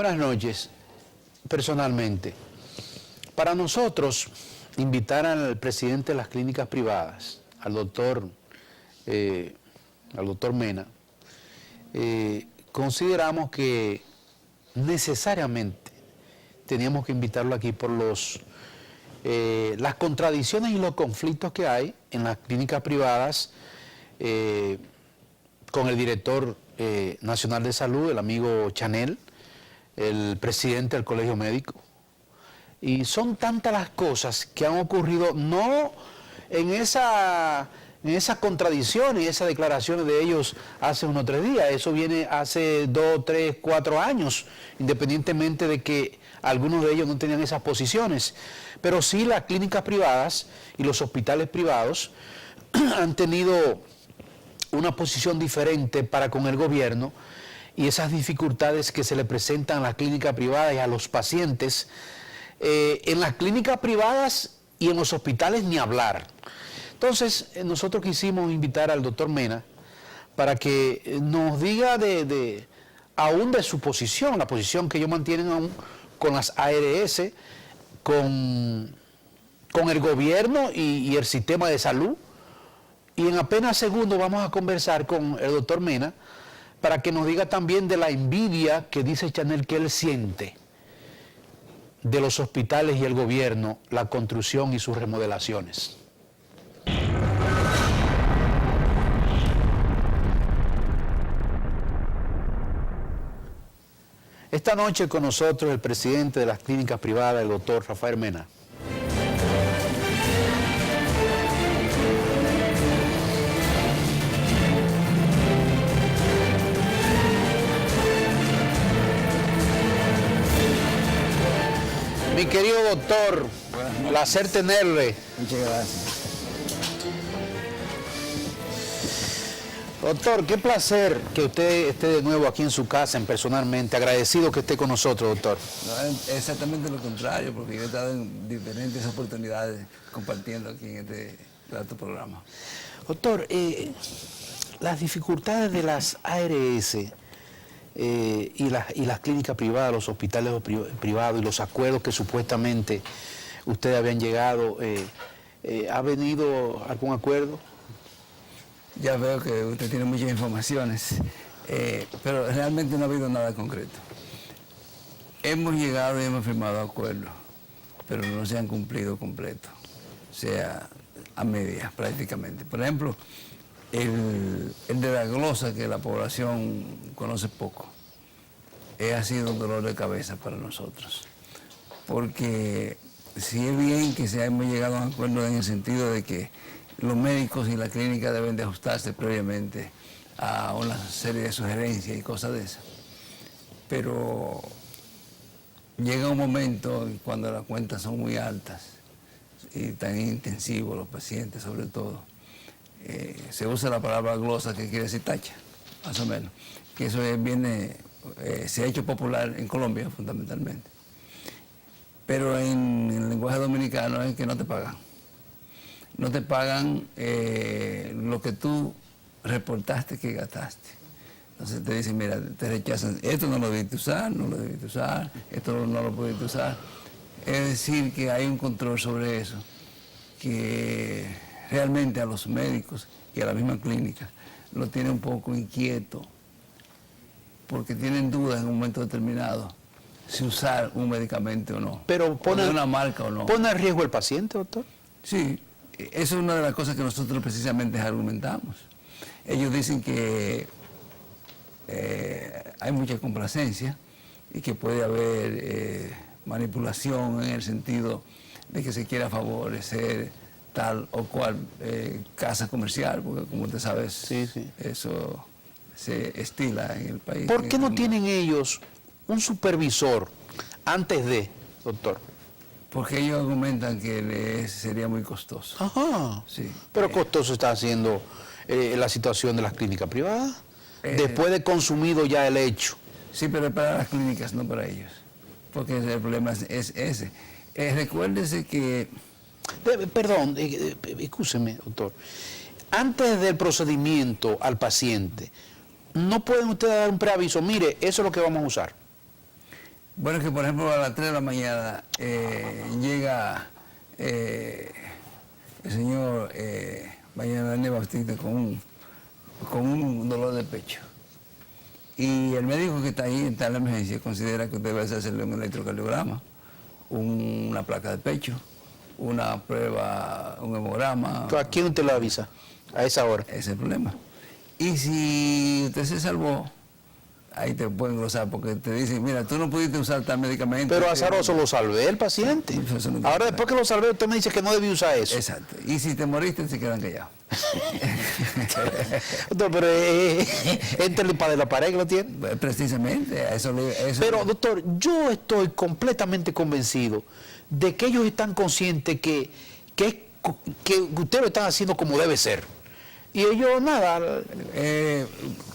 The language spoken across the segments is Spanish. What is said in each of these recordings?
Buenas noches. Personalmente, para nosotros, invitar al presidente de las clínicas privadas, al doctor Mena, consideramos que necesariamente teníamos que invitarlo aquí por las contradicciones y los conflictos que hay en las clínicas privadas con el director nacional de salud, el amigo Chanel, el presidente del Colegio Médico. Y son tantas las cosas que han ocurrido, no en esas contradicciones y esas declaraciones de ellos hace unos 3 días. Eso viene hace 2, 3, 4 años, independientemente de que algunos de ellos no tenían esas posiciones. Pero sí las clínicas privadas y los hospitales privados han tenido una posición diferente para con el gobierno, y esas dificultades que se le presentan a las clínicas privadas y a los pacientes, en las clínicas privadas y en los hospitales ni hablar. Entonces, nosotros quisimos invitar al doctor Mena para que nos diga aún de su posición, la posición que ellos mantienen aún con las ARS, con el gobierno y el sistema de salud. Y en apenas segundos vamos a conversar con el doctor Mena para que nos diga también de la envidia que dice Chanel que él siente de los hospitales y el gobierno, la construcción y sus remodelaciones. Esta noche con nosotros el presidente de las clínicas privadas, el doctor Rafael Mena. Mi querido doctor, placer tenerle. Muchas gracias. Doctor, qué placer que usted esté de nuevo aquí en su casa, personalmente. Agradecido que esté con nosotros, doctor. No, exactamente lo contrario, porque yo he estado en diferentes oportunidades compartiendo aquí en este grato programa. Doctor, las dificultades de las ARS y las clínicas privadas, los hospitales privados y los acuerdos que supuestamente ustedes habían llegado, ¿ha venido algún acuerdo? Ya veo que usted tiene muchas informaciones, pero realmente no ha habido nada concreto. Hemos llegado y hemos firmado acuerdos, pero no se han cumplido completo, o sea, a medias prácticamente. Por ejemplo, el de la glosa, que la población conoce poco, ha sido un dolor de cabeza para nosotros. Porque si es bien que hemos llegado a un acuerdo en el sentido de que los médicos y la clínica deben de ajustarse previamente a una serie de sugerencias y cosas de esas. Pero llega un momento cuando las cuentas son muy altas y tan intensivos los pacientes sobre todo. Se usa la palabra glosa, que quiere decir tacha, más o menos. Que eso se ha hecho popular en Colombia fundamentalmente. Pero en el lenguaje dominicano es que no te pagan. No te pagan lo que tú reportaste que gastaste. Entonces te dicen, mira, te rechazan, esto no lo debiste usar, no lo debiste usar, esto no lo pudiste usar. Es decir, que hay un control sobre eso, que realmente a los médicos y a la misma clínica lo tiene un poco inquieto, porque tienen dudas en un momento determinado si usar un medicamento o no. Pero pone una marca o no. ¿Pone en riesgo el paciente, doctor? Sí, eso es una de las cosas que nosotros precisamente argumentamos. Ellos dicen que hay mucha complacencia y que puede haber manipulación en el sentido de que se quiera favorecer tal o cual casa comercial, porque como usted sabe, sí. Eso se estila en el país. ¿Por qué no tienen ellos un supervisor antes de, doctor? Porque ellos argumentan que sería muy costoso. Ajá. Sí. Pero costoso está haciendo la situación de las clínicas privadas, después de consumido ya el hecho. Sí, pero es para las clínicas, no para ellos. Porque el problema es ese. Recuérdese que... Perdón, excúseme, doctor. Antes del procedimiento al paciente, ¿no pueden ustedes dar un preaviso? Mire, eso es lo que vamos a usar. Bueno, que por ejemplo a las 3 de la mañana llega el señor Mañana Bautista con un dolor de pecho. Y el médico que está ahí en la emergencia considera que usted debe hacerle un electrocardiograma, una placa de pecho, una prueba, un hemograma. ¿A quién usted lo avisa a esa hora? Ese es el problema. Y si usted se salvó, ahí te pueden glosar porque te dicen, mira, tú no pudiste usar tal medicamento. Pero azaroso, lo salvé el paciente. Ahora después que lo salvé, usted me dice que no debí usar eso. Exacto. Y si te moriste, se quedan callados. Doctor, pero entre para de la pared que lo tiene. Precisamente, eso Pero doctor, yo estoy completamente convencido de que ellos están conscientes que ustedes lo están haciendo como debe ser. Y ellos nada.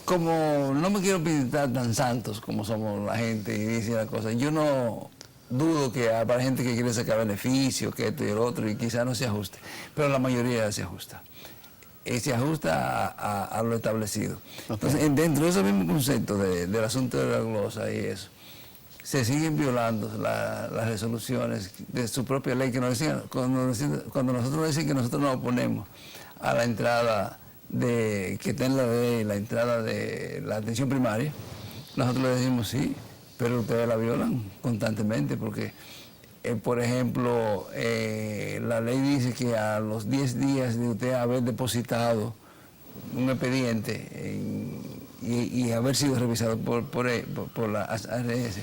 Como no me quiero pintar tan santos como somos la gente y dice la cosa, yo no dudo que habrá gente que quiere sacar beneficios, que esto y el otro, y quizás no se ajuste, pero la mayoría se ajusta. Se ajusta a lo establecido. Okay. Entonces, dentro de ese mismo concepto del asunto de la glosa y eso, se siguen violando las resoluciones de su propia ley, que nos decían, cuando nosotros decimos que nosotros nos oponemos a la entrada que está en la ley, la entrada de la atención primaria, nosotros le decimos sí, pero ustedes la violan constantemente porque, por ejemplo, la ley dice que a los 10 días de usted haber depositado un expediente y haber sido revisado por la ARS,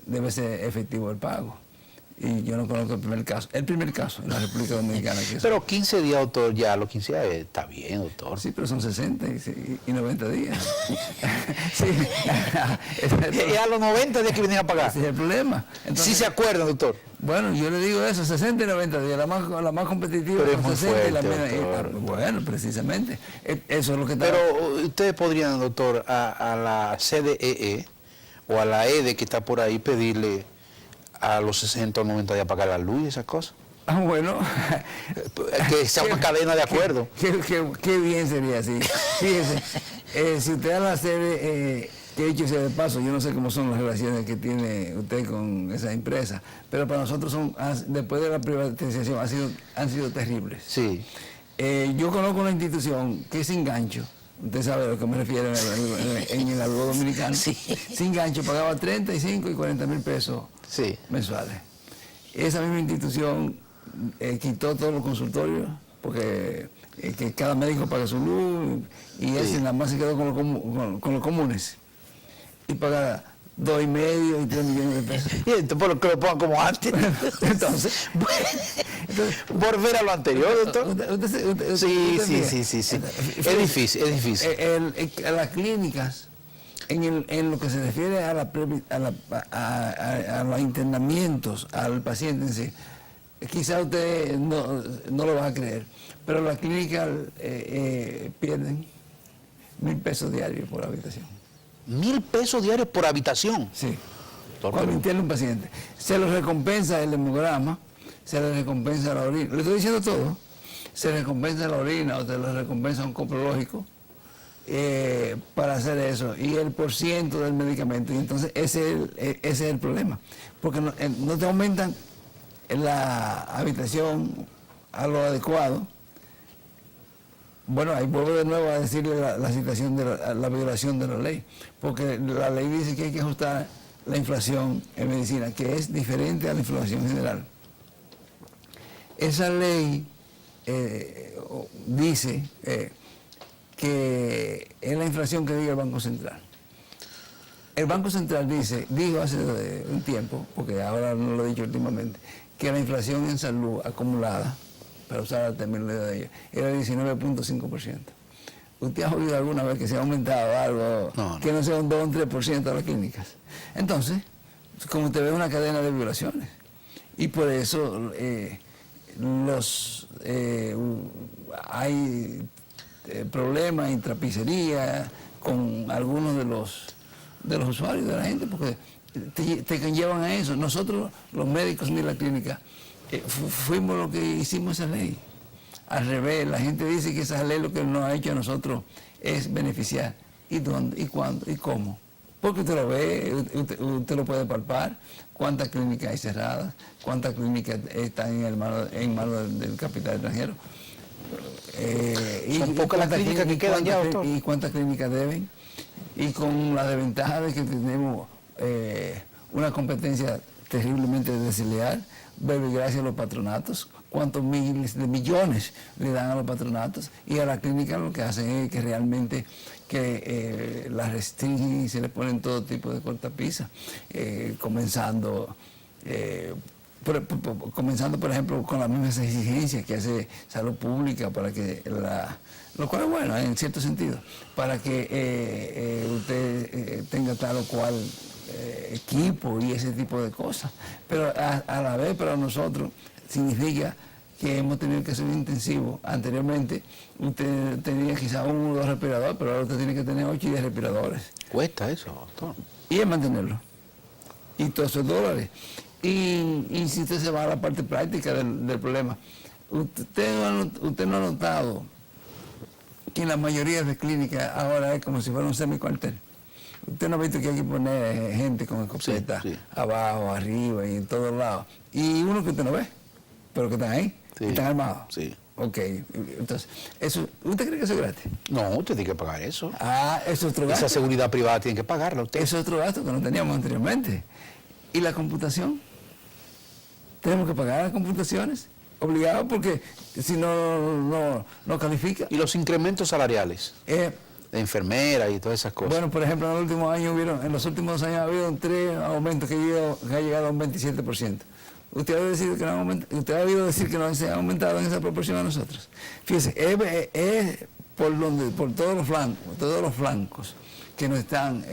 debe ser efectivo el pago. Y yo no conozco el primer caso en la República Dominicana. Pero 15 días, doctor, ya los 15 días está bien, doctor. Sí, pero son 60 y 90 días. Sí. Y a los 90 días que vienen a pagar. Ese es el problema. Entonces, sí se acuerdan, doctor. Bueno, yo le digo eso, 60 y 90 días, la más competitiva. Pero es muy 60 fuerte, y la menos. Bueno, precisamente. Eso es lo que está. Pero ustedes podrían, doctor, a la CDEE o a la EDE que está por ahí pedirle a los 60 o 90 días pagar la luz y esas cosas. Ah, bueno. Que sea una cadena de acuerdo. Qué bien sería así. Fíjese, si usted a la sede, que dicho sea de paso, yo no sé cómo son las relaciones que tiene usted con esa empresa, pero para nosotros después de la privatización han sido terribles. Sí. Yo conozco una institución que es sin gancho. Usted sabe a lo que me refiero en el algo dominicano. Sí. Sin gancho, pagaba 35 y 40 mil pesos sí. mensuales. Esa misma institución quitó todos los consultorios, porque que cada médico paga su luz, y ese nada más se quedó con los comunes. Y paga 2,5 y 3 millones de pesos. Y entonces, por lo que lo pongan como antes. Entonces, volver a lo anterior, doctor. Sí. Es difícil. Las clínicas, en lo que se refiere a los internamientos al paciente en sí, quizá usted no lo va a creer, pero las clínicas pierden 1,000 pesos diarios por habitación. 1,000 pesos diarios por habitación. Sí. Cuando interna un paciente. Se le recompensa el hemograma, se le recompensa la orina. Le estoy diciendo todo. Se le recompensa la orina o se le recompensa un coprológico para hacer eso. Y el % del medicamento. Y entonces ese es el problema. Porque no te aumentan la habitación a lo adecuado. Bueno, ahí vuelvo de nuevo a decirle la situación de la violación de la ley, porque la ley dice que hay que ajustar la inflación en medicina, que es diferente a la inflación general. Esa ley dice que es la inflación que diga el Banco Central. El Banco Central dijo hace un tiempo, porque ahora no lo he dicho últimamente, que la inflación en salud acumulada, para usar la terminología de ellos, era 19.5%. ¿Usted ha oído alguna vez que se ha aumentado algo que no sea un 2 o un 3% a las clínicas? Entonces, como usted ve, una cadena de violaciones. Y por eso hay problemas y trapicería con algunos de los usuarios de la gente, porque te llevan a eso. Nosotros, los médicos ni la clínica, fuimos los que hicimos esa ley. Al revés, la gente dice que esa ley lo que nos ha hecho a nosotros es beneficiar. ¿Y dónde? ¿Y cuándo? ¿Y cómo? Porque usted lo ve, usted lo puede palpar, cuántas clínicas hay cerradas, cuántas clínicas están en manos del capital extranjero. Son pocas las clínicas que quedan ya, doctor. Y cuántas clínicas deben. Y con la desventaja de que tenemos una competencia terriblemente desleal, gracias a los patronatos, cuántos miles de millones le dan a los patronatos, y a la clínica lo que hacen es que realmente las restringen y se le ponen todo tipo de cortapisas, comenzando por ejemplo con las mismas exigencias que hace Salud Pública para que lo cual es bueno en cierto sentido, para que usted tenga tal o cual equipo y ese tipo de cosas, pero a la vez para nosotros significa que hemos tenido que ser intensivos. Anteriormente usted tenía quizás 1 o 2 respiradores, pero ahora usted tiene que tener 8 y 10 respiradores. Cuesta eso, doctor. Y es mantenerlo. Y todos esos dólares. Y si usted se va a la parte práctica del problema, usted no ha notado que en la mayoría de clínicas ahora es como si fuera un semicuartel. Usted no ha visto que hay que poner gente con escopeta, sí, sí, abajo, arriba y en todos lados. Y uno que usted no ve, pero que están ahí, sí, están armados. Sí. Ok, entonces, eso, ¿usted cree que eso es gratis? No, usted tiene que pagar eso. Ah, eso es otro gasto. Esa seguridad privada tiene que pagarla usted. Eso es otro gasto que no teníamos anteriormente. ¿Y la computación? ¿Tenemos que pagar las computaciones? Obligado, porque si no califica. ¿Y los incrementos salariales? De enfermera y todas esas cosas. Bueno, por ejemplo, en los últimos 2 años ha habido 3 aumentos que ha llegado a un 27%. Usted ha oído decir que no se ha aumentado en esa proporción a nosotros. Fíjese, es por todos los flancos que nos están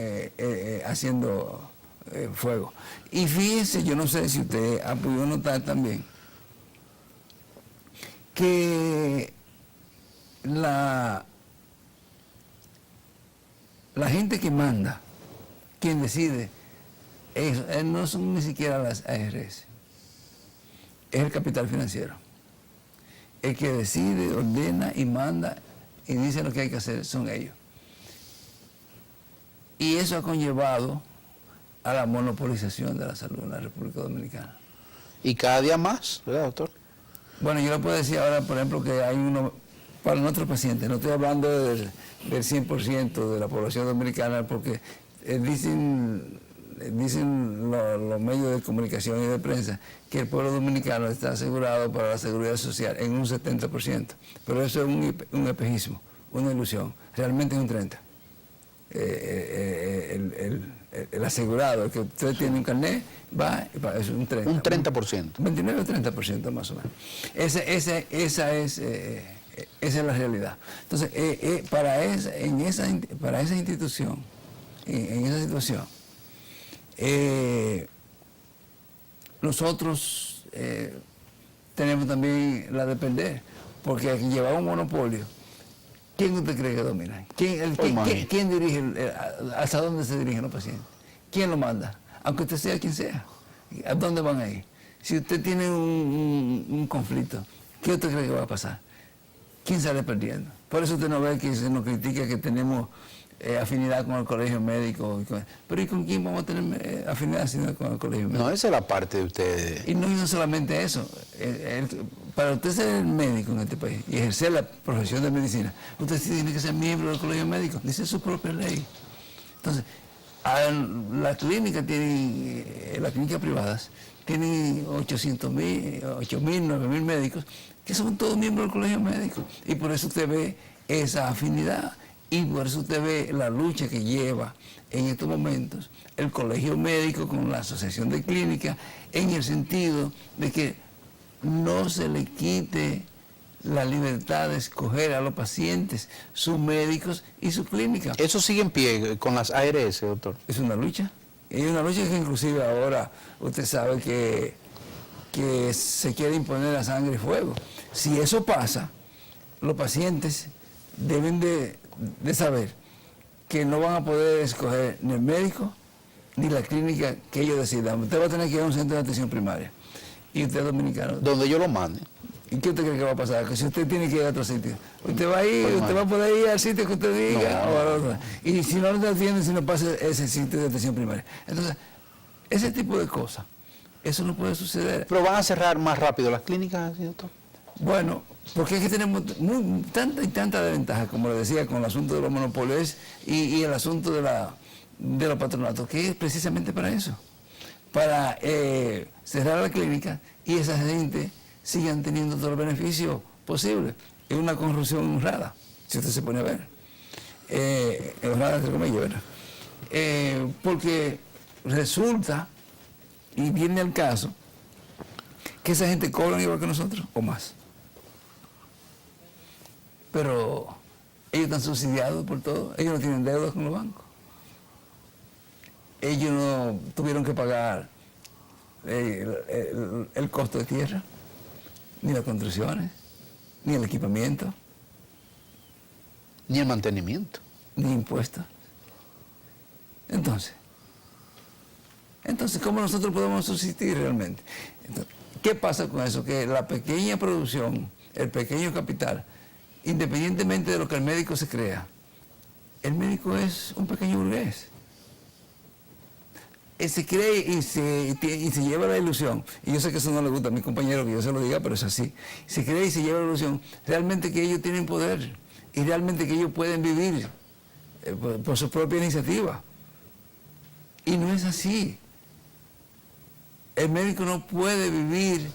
haciendo fuego. Y fíjese, yo no sé si usted ha podido notar también que la gente que manda, quien decide, no son ni siquiera las ARS, es el capital financiero. El que decide, ordena y manda y dice lo que hay que hacer son ellos. Y eso ha conllevado a la monopolización de la salud en la República Dominicana. Y cada día más, ¿verdad, doctor? Bueno, yo le puedo decir ahora, por ejemplo, que hay uno para nuestros pacientes, no estoy hablando del 100% de la población dominicana, porque dicen los medios de comunicación y de prensa que el pueblo dominicano está asegurado para la seguridad social en un 70%, pero eso es un espejismo, una ilusión, realmente es un 30%. El asegurado, el que usted tiene un carnet, es un 30%. Un 30%. 29 o 30% más o menos. Esa es la realidad. Entonces, para esa institución, en esa situación, nosotros tenemos también la de perder, porque al llevar un monopolio, ¿quién usted cree que domina? ¿Quién dirige, hasta dónde se dirigen los pacientes? ¿Quién lo manda? Aunque usted sea quien sea, ¿a dónde van a ir? Si usted tiene un conflicto, ¿qué usted cree que va a pasar? ¿Quién sale perdiendo? Por eso usted no ve que se nos critica que tenemos afinidad con el colegio médico. Pero ¿y con quién vamos a tener afinidad sino con el colegio médico? No, esa es la parte de ustedes. Y no solamente eso. Para usted ser el médico en este país y ejercer la profesión de medicina, usted sí tiene que ser miembro del colegio médico. Dice su propia ley. Entonces, las clínicas privadas tienen 800,000, 8,000, 9,000 médicos que son todos miembros del colegio médico. Y por eso usted ve esa afinidad. Y por eso usted ve la lucha que lleva en estos momentos el colegio médico con la asociación de clínicas, en el sentido de que no se le quite la libertad de escoger a los pacientes, sus médicos y su clínica. ¿Eso sigue en pie con las ARS, doctor? Es una lucha. Es una lucha que inclusive ahora usted sabe que se quiere imponer a sangre y fuego. Si eso pasa, los pacientes deben de saber que no van a poder escoger ni el médico ni la clínica que ellos decidan. Usted va a tener que ir a un centro de atención primaria y usted es dominicano. Donde yo lo mande. ¿Y qué usted cree que va a pasar? Que si usted tiene que ir a otro sitio, usted va a ir, Pues usted va a poder ir al sitio que usted diga, No. o al otro. Y si no lo atienden, si no pasa ese sitio de atención primaria. Entonces, ese tipo de cosas, eso no puede suceder. Pero van a cerrar más rápido las clínicas, ¿sí, doctor? Bueno, porque es que tenemos tanta y tanta ventaja, como le decía, con el asunto de los monopolios y el asunto de los patronatos, que es precisamente para eso, para cerrar la clínica y esa gente sigan teniendo todos los beneficios posibles. Es una corrupción honrada, si usted se pone a ver. Honrada entre comillas, ¿verdad? Porque resulta, y viene el caso, que esa gente cobra igual que nosotros, o más. Pero ellos están subsidiados por todo, ellos no tienen deudas con los bancos. Ellos no tuvieron que pagar el costo de tierra, ni las construcciones, ni el equipamiento, Ni el mantenimiento. ni impuestos. Entonces, ¿cómo nosotros podemos subsistir realmente? Entonces, ¿qué pasa con eso? Que la pequeña producción, el pequeño capital, independientemente de lo que el médico se crea, el médico es un pequeño burgués. Él se cree y se lleva la ilusión, y yo sé que eso no le gusta a mi compañero que yo se lo diga, pero es así. Se cree y se lleva la ilusión realmente que ellos tienen poder y realmente que ellos pueden vivir por su propia iniciativa. Y no es así. El médico no puede vivir,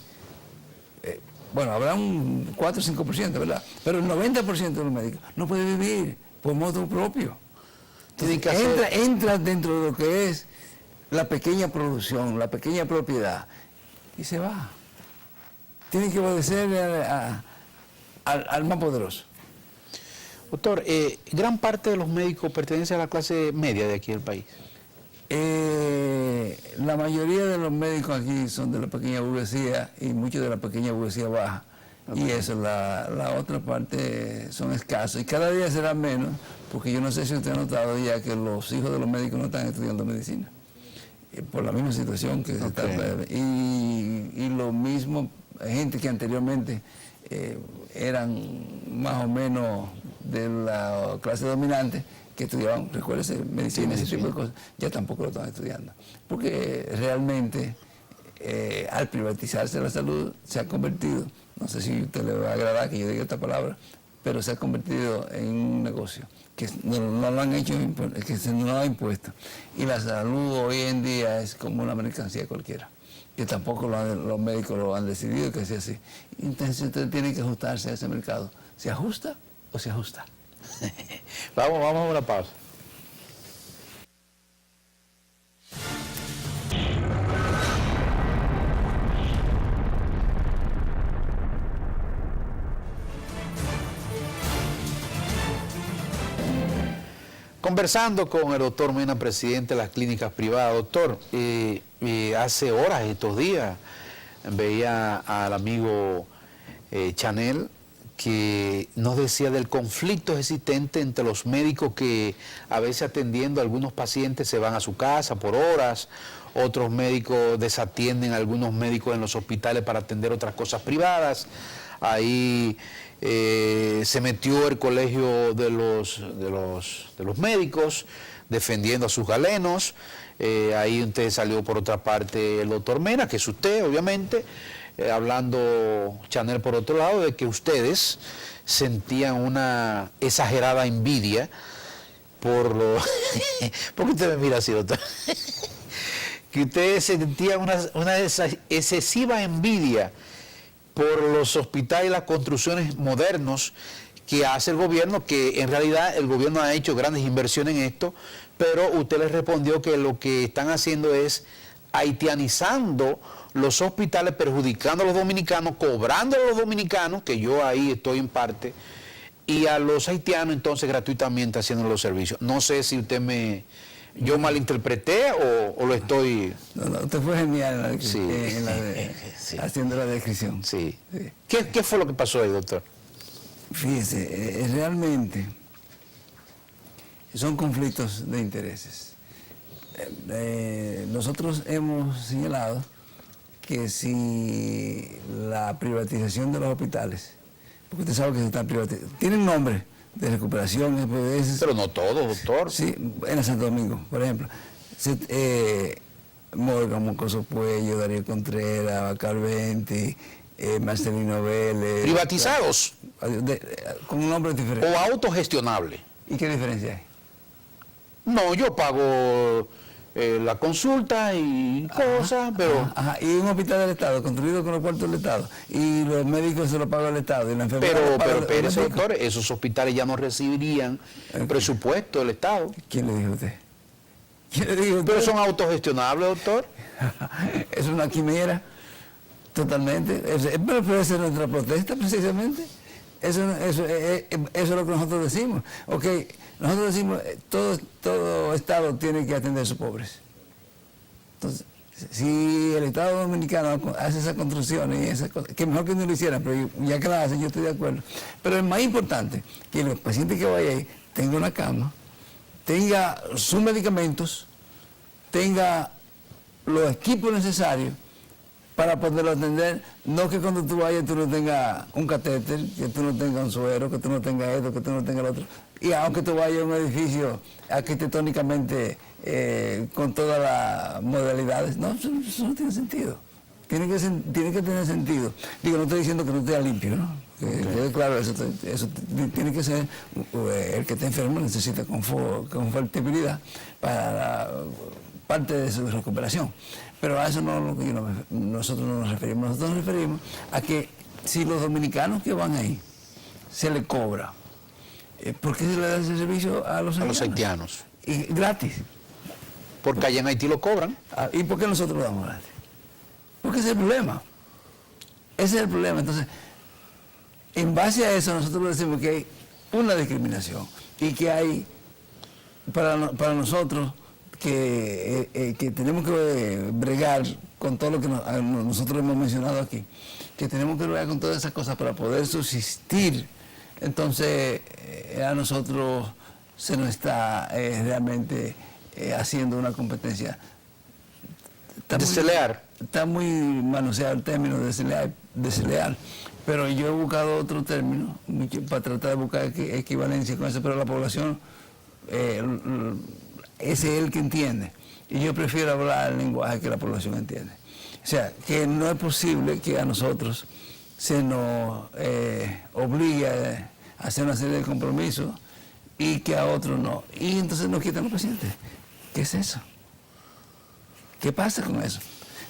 bueno, habrá un 4 o 5%, ¿verdad? Pero el 90% de los médicos no puede vivir por modo propio. Entonces, entra dentro de lo que es la pequeña producción, la pequeña propiedad, y se va. Tiene que obedecer al más poderoso. Doctor, gran parte de los médicos pertenecen a la clase media de aquí del país. La mayoría de los médicos aquí son de la pequeña burguesía y muchos de la pequeña burguesía baja. Okay. Y eso, la otra parte son escasos. Y cada día será menos, porque yo no sé si usted ha notado ya que los hijos de los médicos no están estudiando medicina. Por la misma situación que se está... Y lo mismo, gente que anteriormente eran más o menos de la clase dominante, que estudiaban, recuérdese, medicina, ese tipo de cosas, ya tampoco lo están estudiando. Porque realmente, al privatizarse la salud, se ha convertido, no sé si a usted le va a agradar que yo diga esta palabra, pero se ha convertido en un negocio que no lo han hecho, que se no lo ha impuesto. Y la salud hoy en día es como una mercancía cualquiera, que tampoco los médicos lo han decidido que sea así. Entonces usted tiene que ajustarse a ese mercado. ¿Se ajusta o se ajusta? Vamos a una pausa. Conversando con el doctor Mena, presidente de las clínicas privadas. Doctor, hace horas, estos días, veía al amigo Chanel, que nos decía del conflicto existente entre los médicos que a veces atendiendo a algunos pacientes se van a su casa por horas, otros médicos desatienden a algunos médicos en los hospitales para atender otras cosas privadas. Ahí se metió el colegio de los médicos defendiendo a sus galenos. Ahí usted salió por otra parte el doctor Mena, que es usted obviamente, hablando Chanel por otro lado, de que ustedes sentían una exagerada envidia por lo... ¿Por qué usted me mira así, doctor? Que ustedes sentían una excesiva envidia por los hospitales y las construcciones modernos que hace el gobierno, que en realidad el gobierno ha hecho grandes inversiones en esto, pero usted les respondió que lo que están haciendo es haitianizando los hospitales, perjudicando a los dominicanos, cobrando a los dominicanos, que yo ahí estoy en parte, y a los haitianos entonces gratuitamente haciendo los servicios. No sé si usted yo malinterpreté o lo estoy... No, usted fue genial sí. Sí. Haciendo la descripción. Sí. Sí. ¿Qué fue lo que pasó ahí, doctor? Fíjese, realmente son conflictos de intereses. Nosotros hemos señalado que si la privatización de los hospitales, porque usted sabe que se están privatizando, tienen nombre de recuperación, pero no todo, doctor. Sí, en Santo Domingo, por ejemplo. Morgan, Moncoso Puello, Darío Contreras, Bacalventi, Marcelino Vélez. ¿Privatizados? Con un nombre diferente. ¿O autogestionable? ¿Y qué diferencia hay? No, yo pago la consulta y cosas, pero... Ajá. Y un hospital del Estado, construido con los cuartos del Estado, y los médicos se lo paga el Estado, y la enfermera pero doctor, esos hospitales ya no recibirían presupuesto del Estado. ¿Quién le dijo a usted? ¿Quién le dijo a usted? Pero son autogestionables, doctor. Es una quimera, totalmente. Pero esa es nuestra protesta, precisamente. Eso es lo que nosotros decimos. Ok, nosotros decimos, todo Estado tiene que atender a sus pobres. Entonces, si el Estado Dominicano hace esas construcciones y esas cosas, que mejor que no lo hicieran, pero ya que las hacen, yo estoy de acuerdo. Pero es más importante que el paciente que vaya ahí tenga una cama, tenga sus medicamentos, tenga los equipos necesarios para poderlo atender, no que cuando tú vayas tú no tengas un catéter, que tú no tengas un suero, que tú no tengas esto, que tú no tengas lo otro. Y aunque tú vayas a un edificio arquitectónicamente con todas las modalidades, no, eso no tiene sentido. Tiene que tener sentido. Digo, no estoy diciendo que no esté limpio, ¿no? Claro, eso tiene que ser, el que está enfermo necesita confortabilidad para parte de su recuperación. Pero a eso no es lo que nosotros no nos referimos. Nosotros nos referimos a que si los dominicanos que van ahí se les cobra, ¿por qué se le da ese servicio a los haitianos? Y gratis. Porque allá en Haití lo cobran. ¿Y por qué nosotros lo damos gratis? Porque ese es el problema. Ese es el problema. Entonces, en base a eso nosotros decimos que hay una discriminación y que hay para nosotros que tenemos que bregar con todo lo que nosotros hemos mencionado aquí, que tenemos que bregar con todas esas cosas para poder subsistir. Entonces, a nosotros se nos está realmente haciendo una competencia. Desleal. Está muy manoseado el término desleal, pero yo he buscado otro término para tratar de buscar equivalencia con eso, pero la población ese es el que entiende. Y yo prefiero hablar el lenguaje que la población entiende. O sea, que no es posible que a nosotros se nos obligue a hacer una serie de compromisos y que a otros no. Y entonces nos quitan los pacientes. ¿Qué es eso? ¿Qué pasa con eso?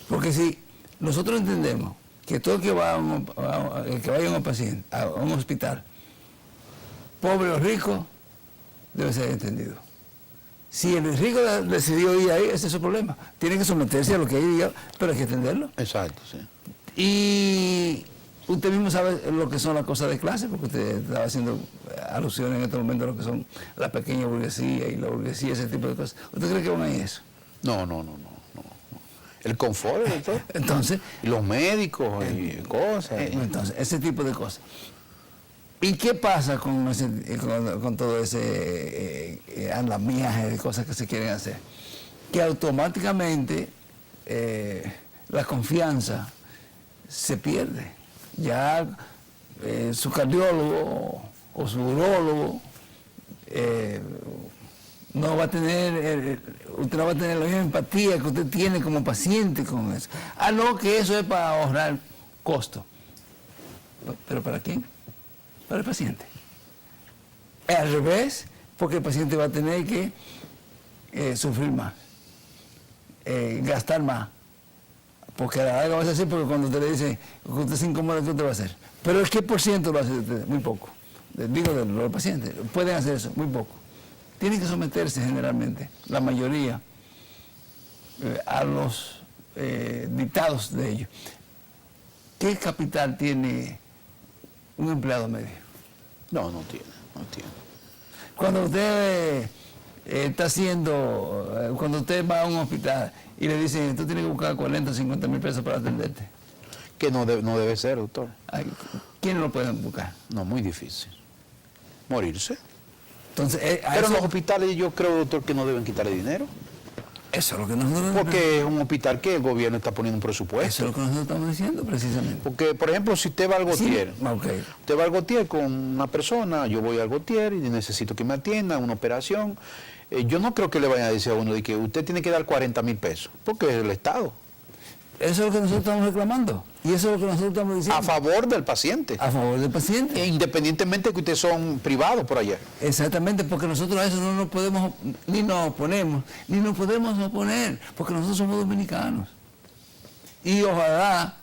Porque si nosotros entendemos que todo el que vaya a un paciente, a un hospital, pobre o rico, debe ser entendido. Si el rico decidió ir ahí, ese es su problema. Tiene que someterse a lo que ahí diga, pero hay que entenderlo. Exacto, sí. Y usted mismo sabe lo que son las cosas de clase, porque usted estaba haciendo alusión en este momento a lo que son la pequeña burguesía y la burguesía, ese tipo de cosas. ¿Usted cree que van a ir eso? No. El confort, doctor. Entonces, y los médicos y cosas. Entonces, ese tipo de cosas. ¿Y qué pasa con todo ese andamiaje de cosas que se quieren hacer? Que automáticamente la confianza se pierde. Ya su cardiólogo o su urólogo no va a tener, usted no va a tener la misma empatía que usted tiene como paciente con eso. No, que eso es para ahorrar costo. ¿Pero para quién? Para el paciente. Al revés, porque el paciente va a tener que sufrir más, gastar más. Porque a la larga va a ser así, porque cuando usted le dice que usted se incomoda, ¿qué usted va a hacer? Pero el qué por ciento lo hace usted, muy poco. Digo de los pacientes, pueden hacer eso, muy poco. Tienen que someterse generalmente, la mayoría, a los dictados de ellos. ¿Qué capital tiene un empleado medio? No tiene. Cuando usted está haciendo, cuando usted va a un hospital y le dicen, tú tienes que buscar 40 o 50 mil pesos para atenderte. Que no debe ser, doctor. ¿Quiénes lo pueden buscar? No, muy difícil. Morirse. Entonces, pero en los hospitales yo creo, doctor, que no deben quitarle dinero. Eso es lo que nosotros... Porque es un hospital que el gobierno está poniendo un presupuesto. Eso es lo que nosotros estamos diciendo precisamente. Porque, por ejemplo, si usted va al Gautier, Sí, okay. Usted va al Gautier con una persona, yo voy al Gautier y necesito que me atiendan, una operación. Yo no creo que le vayan a decir a uno de que usted tiene que dar 40.000 pesos, porque es el Estado. Eso es lo que nosotros estamos reclamando. Y eso es lo que nosotros estamos diciendo. A favor del paciente. A favor del paciente. Independientemente de que ustedes son privados por allá. Exactamente, porque nosotros a eso no nos podemos, ni nos oponemos, ni nos podemos oponer, porque nosotros somos dominicanos. Y ojalá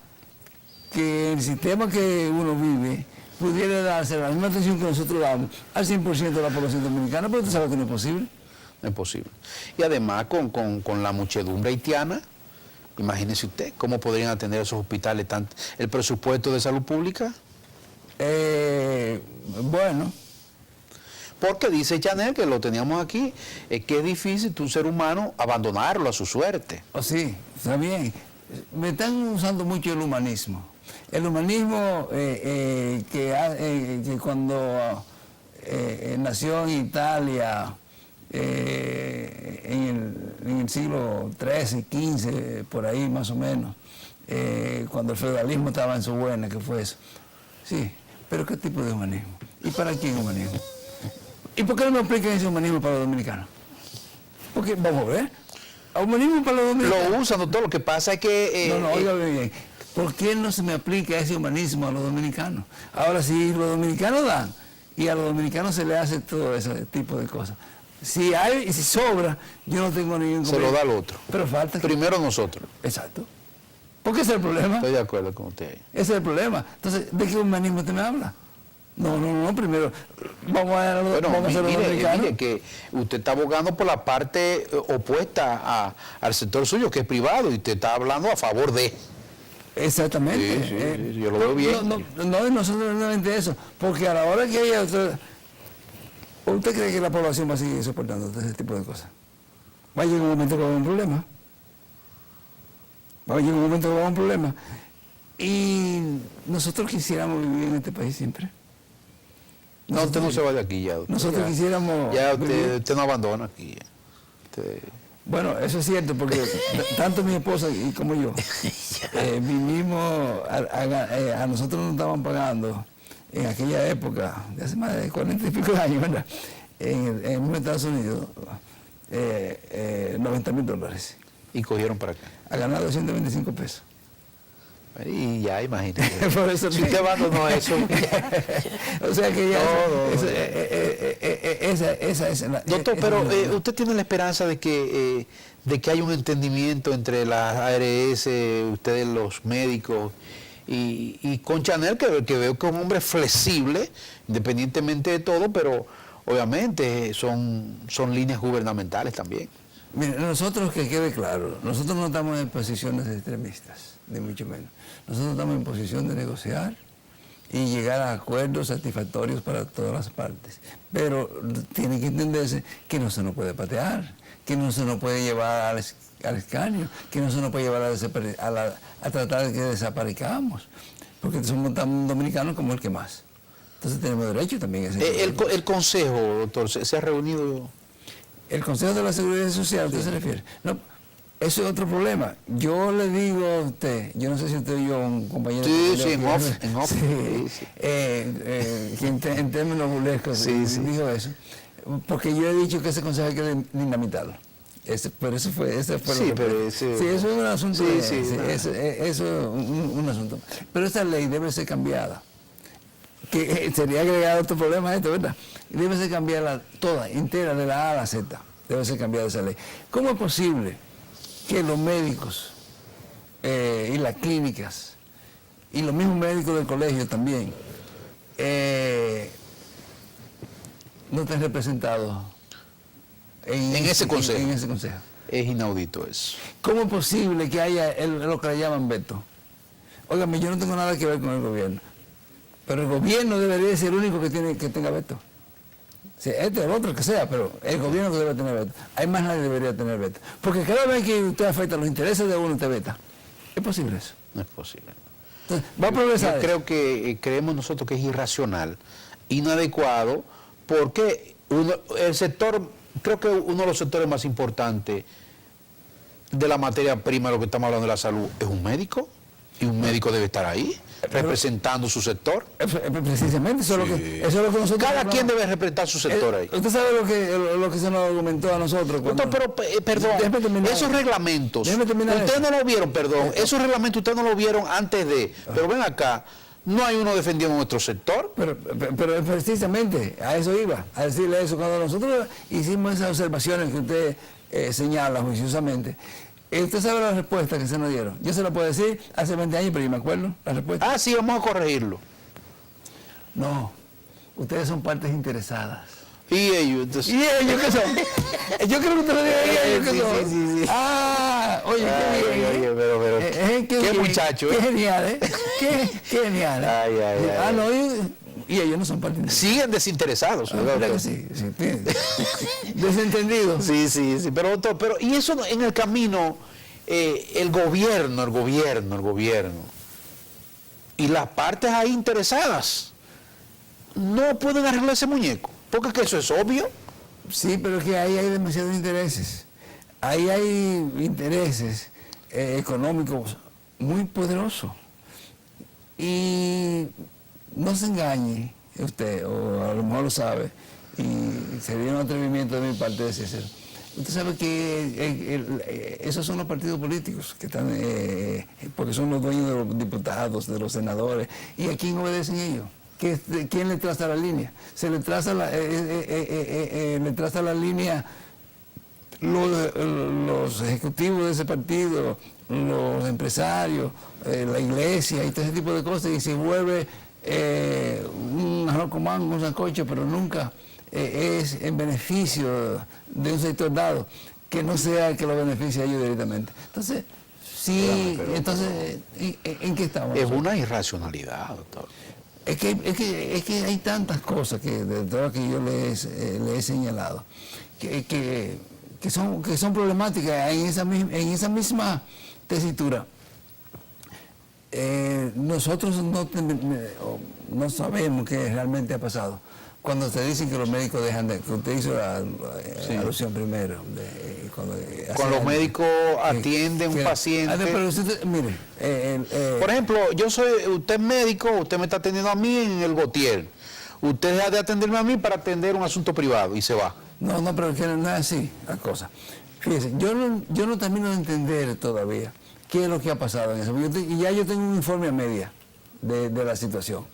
que el sistema que uno vive pudiera darse la misma atención que nosotros damos al 100% de la población dominicana, pero usted sabe que no es posible. No es posible. Y además con la muchedumbre haitiana, imagínese usted, ¿cómo podrían atender esos hospitales el presupuesto de salud pública? Bueno. Porque dice Chanel, que lo teníamos aquí, que es difícil un ser humano abandonarlo a su suerte. Oh, sí, está bien. Me están usando mucho el humanismo. El humanismo que cuando nació en Italia, en el siglo XIII, XV, por ahí más o menos, cuando el feudalismo estaba en su buena, que fue eso. Sí, pero ¿qué tipo de humanismo? ¿Y para quién humanismo? ¿Y por qué no me aplican ese humanismo para los dominicanos? Porque, vamos a ver, humanismo para los dominicanos. Lo usan, doctor, lo que pasa es que... no, oiga bien, ¿por qué no se me aplica ese humanismo a los dominicanos? Ahora, si los dominicanos dan, y a los dominicanos se le hace todo ese tipo de cosas, si hay y si sobra, yo no tengo ningún se lo da al otro. Pero falta primero nosotros. Exacto. Porque ese es el problema. Estoy de acuerdo con usted. Ese es el problema. Entonces, ¿de qué humanismo usted me habla? No, primero vamos a hacer los dominicanos. Mire, que usted está abogando por la parte opuesta al sector suyo, que es privado, y usted está hablando a favor de... Exactamente. Sí, yo lo veo bien. No solamente eso, porque a la hora que haya otra... ¿Usted cree que la población va a seguir soportando ese tipo de cosas? Va a llegar un momento que va a haber un problema. Va a llegar un momento que va a haber un problema. Y nosotros quisiéramos vivir en este país siempre. No, usted no se va de aquí ya. Doctor. Nosotros quisiéramos... Ya usted no abandona aquí. Bueno, eso es cierto, porque tanto mi esposa como yo vivimos, a nosotros nos estaban pagando en aquella época, de hace más de 40 y pico de años, ¿verdad? En Estados Unidos, $90,000. Y cogieron para acá. Ha ganado 225 pesos. Y ya, imagínate. Por eso si usted abandonó eso. O sea que ya... Esa es la... Doctor, pero usted tiene la esperanza de que haya un entendimiento entre las ARS, ustedes los médicos, y con Chanel, que veo que es un hombre flexible, independientemente de todo, pero obviamente son líneas gubernamentales también. Mire, nosotros, que quede claro, nosotros no estamos en posiciones extremistas, ni mucho menos. Nosotros estamos en posición de negociar y llegar a acuerdos satisfactorios para todas las partes. Pero tiene que entenderse que no se nos puede patear, que no se nos puede llevar al escaño, que no se nos puede llevar a tratar de que desaparezcamos, porque somos tan dominicanos como el que más. Entonces tenemos derecho también a ese el Consejo, doctor, ¿se ha reunido? ¿El Consejo de la Seguridad Social, usted se refiere? No, eso es otro problema. Yo le digo a usted, yo no sé si usted y yo, un compañero... Sí, en off. En términos burlescos dijo eso, porque yo he dicho que ese consejo hay que dinamitarlo. Pero ese fue sí, pero sí, eso es un asunto. Eso es un asunto. Pero esta ley debe ser cambiada. Que sería agregado otro problema a esto, ¿verdad? Debe ser cambiada toda, entera, de la A a la Z. Debe ser cambiada esa ley. ¿Cómo es posible que los médicos y las clínicas y los mismos médicos del colegio también no estén representados en ese consejo? En ese consejo. Es inaudito eso. ¿Cómo es posible que haya lo que le llaman veto? Óigame, yo no tengo nada que ver con el gobierno, pero el gobierno debería ser el único que tenga veto. Sí, este o el otro que sea, pero el gobierno que debe tener veto. Hay más nadie debería tener veto. Porque cada vez que usted afecta los intereses de uno, usted veta. ¿Es posible eso? No es posible. Entonces, va a progresar. Yo creo que creemos nosotros que es irracional, inadecuado, porque el sector, creo que uno de los sectores más importantes de la materia prima, lo que estamos hablando de la salud, es un médico, y un médico debe estar ahí, representando su sector. Precisamente, eso, Sí. es lo que nosotros... Cada quien debe representar su sector ahí. Usted sabe lo que se nos argumentó a nosotros. Doctor, pero, perdón, Déjeme terminar. esos reglamentos, Déjeme terminar ustedes eso. no lo vieron, perdón, esos reglamentos ustedes no lo vieron antes de, pero ven acá, no hay uno defendiendo nuestro sector. Pero precisamente a eso iba, a decirle eso. Cuando nosotros hicimos esas observaciones que usted señala juiciosamente, usted sabe la respuesta que se nos dieron. Yo se la puedo decir hace 20 años, pero yo me acuerdo la respuesta. Ah, sí, vamos a corregirlo. No, ustedes son partes interesadas. Y ellos, entonces, ¿Y ellos qué son? Yo creo que usted lo diga, ¿y ellos qué Sí, son? sí, sí. Ah, oye, Ay, qué bien. oye, pero, qué bien, muchacho, Qué genial, ¿eh? Qué genial. Ay, ay, ay, No, y ellos no son parte interesadas. siguen desinteresados. ¿Verdad, ¿Verdad doctor? que sí? Sí, desentendido. Sí, sí, sí, pero doctor, y eso en el camino, el gobierno, y las partes ahí interesadas no pueden arreglar ese muñeco, porque es que eso es obvio. Sí, pero es que ahí hay demasiados intereses. Ahí hay intereses económicos muy poderosos. Y no se engañe usted, o a lo mejor lo sabe, y sería un atrevimiento de mi parte decírselo. Usted sabe que esos son los partidos políticos que están, porque son los dueños de los diputados, de los senadores. ¿Y a quién obedecen ellos? ¿Quién le traza la línea? Se le traza le traza la línea los ejecutivos de ese partido, los empresarios, la iglesia y todo ese tipo de cosas, y se vuelve un arroz con mango, un sancocho, pero nunca es en beneficio de un sector dado, que no sea que lo beneficie a ellos directamente. Entonces, sí, Pero, entonces, ¿en qué estamos? Es una irracionalidad, doctor. Es que hay tantas cosas que de todas las que yo le he señalado que son problemáticas en esa misma tesitura. Nosotros no sabemos qué realmente ha pasado. Cuando te dicen que los médicos dejan de... que usted hizo la alusión primero. Cuando los médicos atienden un paciente... Pero usted, mire... Por ejemplo, usted es médico, usted me está atendiendo a mí en el Gautier. Usted deja de atenderme a mí para atender un asunto privado y se va. No, pero que no es así la cosa. Fíjese, yo no termino de entender todavía qué es lo que ha pasado en eso. Y ya yo tengo un informe a media de la situación.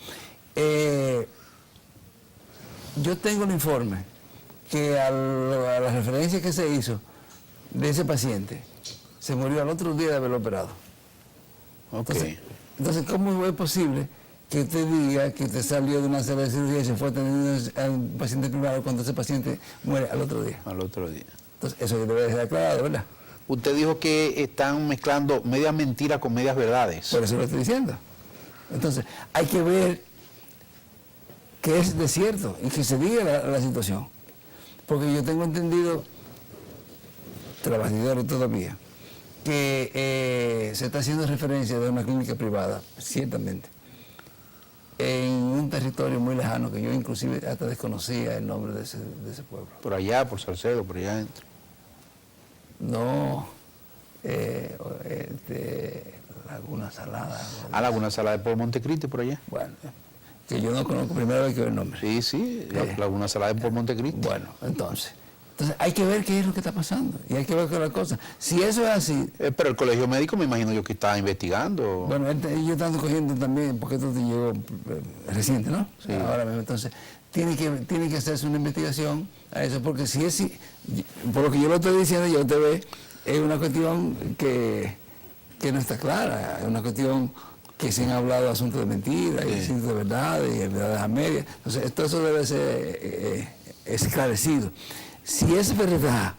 Yo tengo el informe que a la referencia que se hizo de ese paciente, se murió al otro día de haberlo operado. Okay. Entonces, ¿cómo es posible que usted diga que usted salió de una sala de cirugía y se fue a atender a un paciente privado cuando ese paciente muere al otro día? Al otro día. Entonces, eso debe ser aclarado, ¿verdad? Usted dijo que están mezclando medias mentiras con medias verdades. Por eso lo estoy diciendo. Entonces, hay que ver que es de cierto y que se diga la situación. Porque yo tengo entendido, trabajadores todavía, que se está haciendo referencia de una clínica privada, ciertamente, en un territorio muy lejano que yo inclusive hasta desconocía el nombre de ese pueblo. Por allá, por Salcedo, por allá adentro. No, Laguna Salada. Laguna Salada por Montecristi, por allá. Bueno, que yo no conozco, primera vez que veo el nombre. Sí, sí, Laguna Salada por Montecristi. Bueno, entonces hay que ver qué es lo que está pasando y hay que ver qué es la cosa. Si eso es así... Pero el colegio médico me imagino yo que está investigando. Bueno, yo estando cogiendo también, porque esto te llegó reciente, ¿no? Sí. Ahora mismo, entonces, tiene que hacerse una investigación a eso, porque si es... por lo que yo lo estoy diciendo, ya usted ve, es una cuestión que no está clara, es una cuestión que se han hablado asuntos de mentiras, y asuntos de verdades, y verdades a medias. Entonces, todo eso debe ser esclarecido. Si es verdad,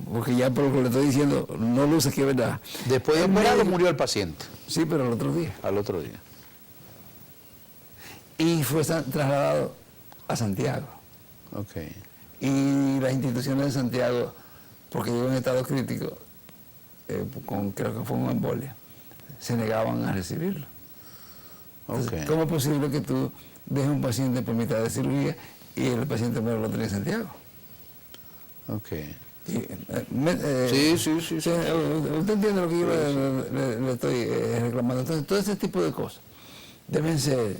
porque ya por lo que le estoy diciendo, no luce que es verdad. Después de operado murió el paciente. Sí, pero al otro día. Al otro día. Y fue trasladado a Santiago. Ok. Y las instituciones de Santiago, porque llegó en estado crítico, creo que fue una embolia, se negaban a recibirlo. Entonces, Okay. ¿cómo es posible que tú dejes un paciente por mitad de cirugía y el paciente muere el otro día en Santiago? Ok. Sí. Usted entiende lo que yo le estoy reclamando. Entonces, todo ese tipo de cosas deben ser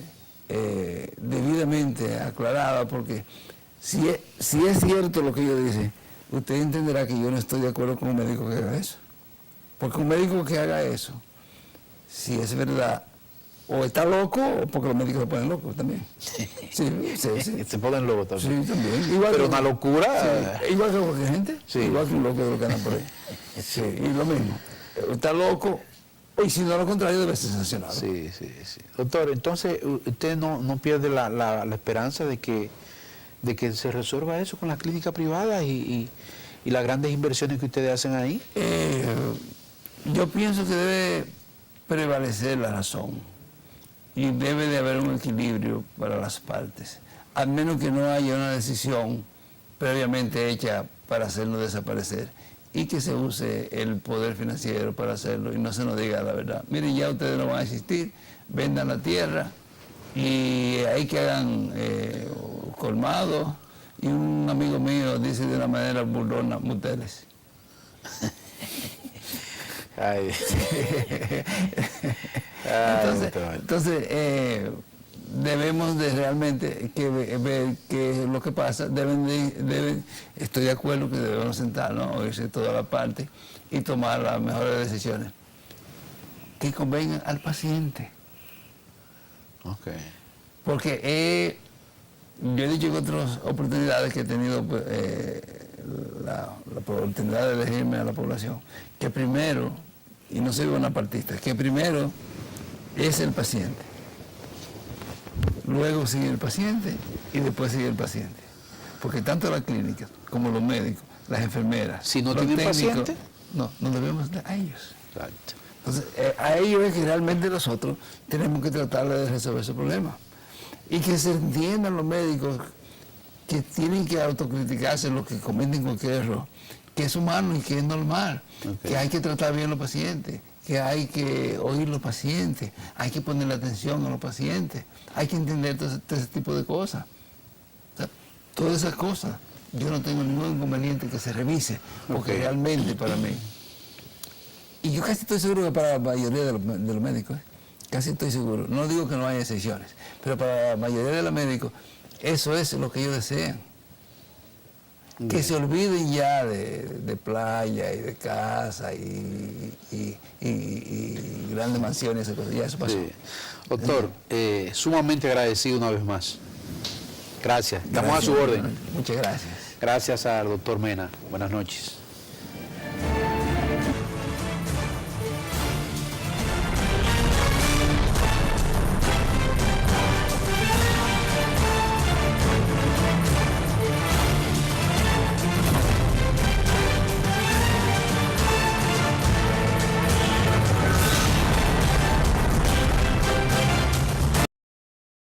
debidamente aclaradas, porque si es cierto lo que ellos dicen, usted entenderá que yo no estoy de acuerdo con un médico que haga eso. Porque un médico que haga eso, si es verdad, o está loco, o porque los médicos se ponen locos también. Sí. Se ponen locos también. Sí, también. Igual pero que, una locura. sí, igual que cualquier gente, Sí. igual que un loco de lo que anda por ahí. Sí, y lo mismo. Está loco, y si no lo contrario, debe ser sancionado. Sí. Doctor, entonces usted no pierde la esperanza de que se resuelva eso con las clínicas privadas y las grandes inversiones que ustedes hacen ahí. Yo pienso que debe prevalecer la razón y debe de haber un equilibrio para las partes, al menos que no haya una decisión previamente hecha para hacerlo desaparecer y que se use el poder financiero para hacerlo y no se nos diga la verdad. Miren, ya ustedes no van a existir, vendan la tierra y hay que hagan colmados, y un amigo mío dice de una manera burlona, muteles. Ay. Entonces debemos de realmente ver qué es lo que pasa. Estoy de acuerdo que debemos sentarnos, oírse toda la parte y tomar las mejores decisiones que convengan al paciente. Okay. Porque yo he dicho en otras oportunidades que he tenido la oportunidad de elegirme a la población, que primero, y no soy bonapartista, que primero es el paciente, luego sigue el paciente y después sigue el paciente. Porque tanto la clínica como los médicos, las enfermeras, si no los tienen técnicos, paciente, no debemos dar a ellos. Exacto. Entonces, a ellos es que realmente nosotros tenemos que tratar de resolver ese problema. Y que se entiendan los médicos que tienen que autocriticarse los que cometen cualquier error, que es humano y que es normal, que hay que tratar bien a los pacientes, que hay que oír a los pacientes, hay que ponerle atención a los pacientes, hay que entender todo ese tipo de cosas. O sea, todas esas cosas, yo no tengo ningún inconveniente que se revise, porque realmente para mí, y yo casi estoy seguro que para la mayoría de los médicos, casi estoy seguro, no digo que no haya excepciones, pero para la mayoría de los médicos, eso es lo que ellos desean. Que se olviden ya de playa y de casa y grandes mansiones, esas cosas. Ya eso pasó. Sí. Doctor, sumamente agradecido una vez más. Gracias. Estamos a su orden. Muchas gracias. Gracias al doctor Mena. Buenas noches.